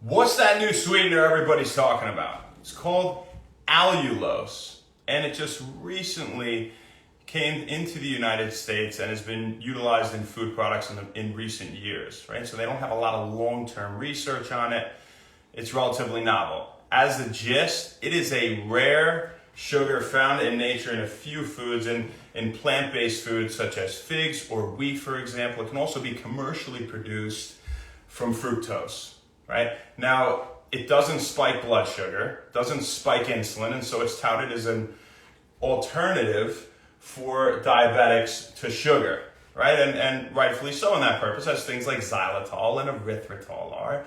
What's that new sweetener everybody's talking about? It's called Allulose, and it just recently came into the United States and has been utilized in food products in recent years, right? So they don't have a lot of long-term research on it. It's relatively novel. As a gist, it is a rare sugar found in nature in a few foods, in plant-based foods such as figs or wheat, for example. It can also be commercially produced from fructose, right? Now, it doesn't spike blood sugar, doesn't spike insulin, and so it's touted as an alternative for diabetics to sugar, right? And rightfully so in that purpose, as things like xylitol and erythritol are,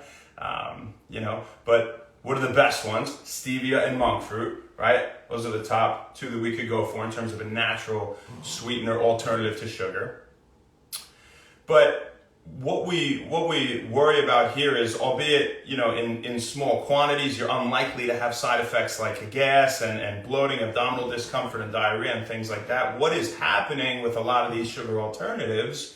but what are the best ones? Stevia and monk fruit, right? Those are the top two that we could go for in terms of a natural sweetener alternative to sugar. But what we worry about here is, albeit in small quantities, you're unlikely to have side effects like gas and bloating, abdominal discomfort, and diarrhea and things like that. What is happening with a lot of these sugar alternatives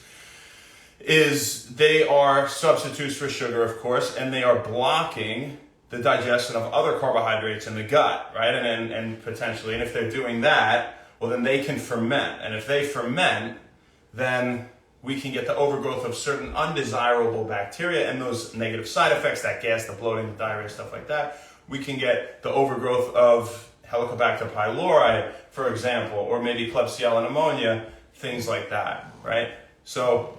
is they are substitutes for sugar, of course, and they are blocking the digestion of other carbohydrates in the gut, right? And potentially, and if they're doing that, well, then they can ferment. And if they ferment, then we can get the overgrowth of certain undesirable bacteria and those negative side effects, that gas, the bloating, the diarrhea, stuff like that. We can get the overgrowth of Helicobacter pylori, for example, or maybe Klebsiella pneumonia, things like that, right? So,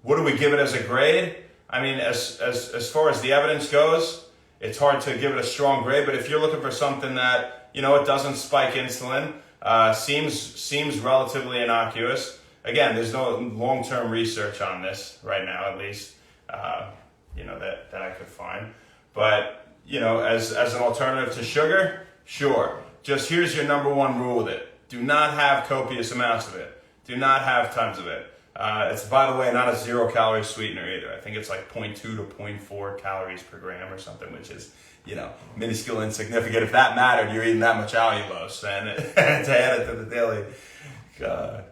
what do we give it as a grade? I mean, as far as the evidence goes, it's hard to give it a strong grade, but if you're looking for something that, it doesn't spike insulin, seems relatively innocuous. Again, there's no long-term research on this right now, at least, that I could find. But, as an alternative to sugar, sure. Just here's your number one rule with it. Do not have copious amounts of it. Do not have tons of it. It's, by the way, not a 0-calorie sweetener either. I think it's like 0.2 to 0.4 calories per gram or something, which is, minuscule, insignificant. If that mattered, you're eating that much allulose. And to add it to the daily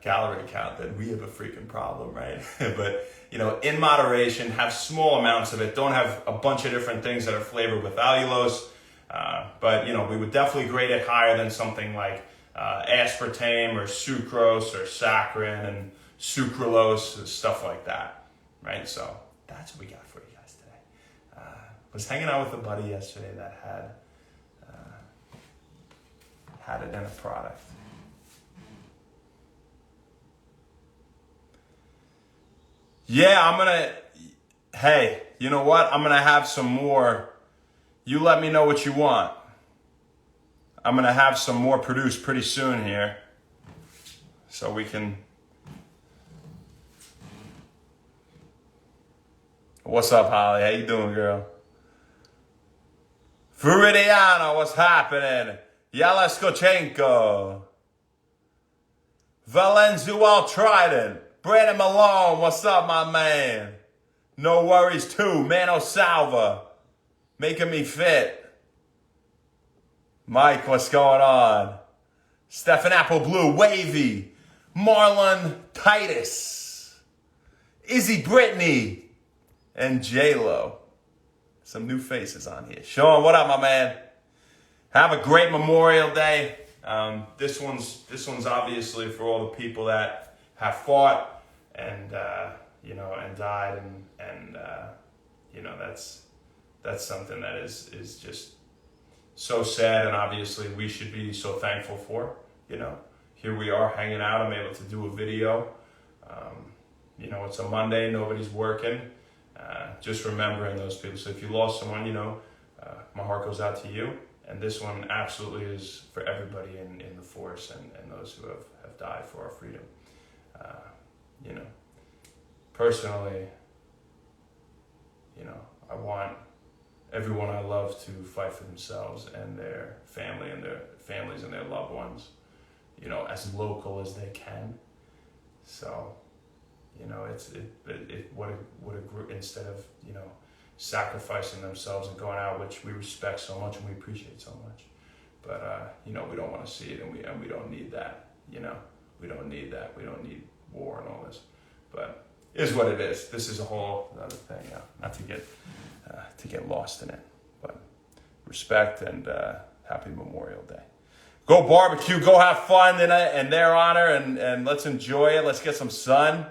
calorie count, then we have a freaking problem, right? But, in moderation, have small amounts of it. Don't have a bunch of different things that are flavored with allulose. But, we would definitely grade it higher than something like aspartame or sucrose or saccharin and sucralose and stuff like that, right? So that's what we got for you guys today. Was hanging out with a buddy yesterday that had it in a product. Yeah, hey, you know what? I'm gonna have some more. You let me know what you want. I'm gonna have some more produced pretty soon here, so we can. What's up, Holly? How you doing, girl? Viridiana, what's happening? Yalaskochenko. Valenzuela Trident. Brandon Malone, what's up, my man? No worries, too. Mano Salva. Making me fit. Mike, what's going on? Stefan Apple Blue, Wavy. Marlon Titus. Izzy Brittany. And J-Lo. Some new faces on here. Sean, what up, my man? Have a great Memorial Day. This one's obviously for all the people that have fought and died, and that's something that is just so sad, and obviously we should be so thankful for. Here we are hanging out. I'm able to do a video. It's a Monday. Nobody's working. Just remembering those people. So if you lost someone, my heart goes out to you. And this one absolutely is for everybody in the force and those who have died for our freedom. Personally, I want everyone I love to fight for themselves and their family and their families and their loved ones, as local as they can. So, what a group, instead of, sacrificing themselves and going out, which we respect so much and we appreciate so much. But, we don't want to see it, and we don't need that, we don't need that. We don't need war and all this. But it is what it is. This is a whole other thing, not to get to get lost in it. But respect and happy Memorial Day. Go barbecue, go have fun in their honor, and let's enjoy it. Let's get some sun.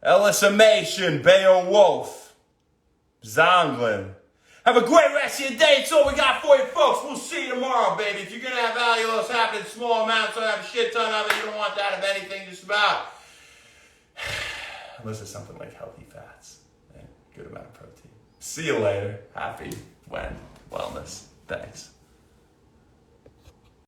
Elissamation, Beowulf, Zonglin. Have a great rest of your day. It's all we got for you, folks. We'll see you tomorrow, baby. If you're going to have allulose happen in small amounts, don't have a shit ton of it. You don't want that of anything, just about. Unless it's something like healthy fats and good amount of protein. See you later. Happy wellness. Thanks.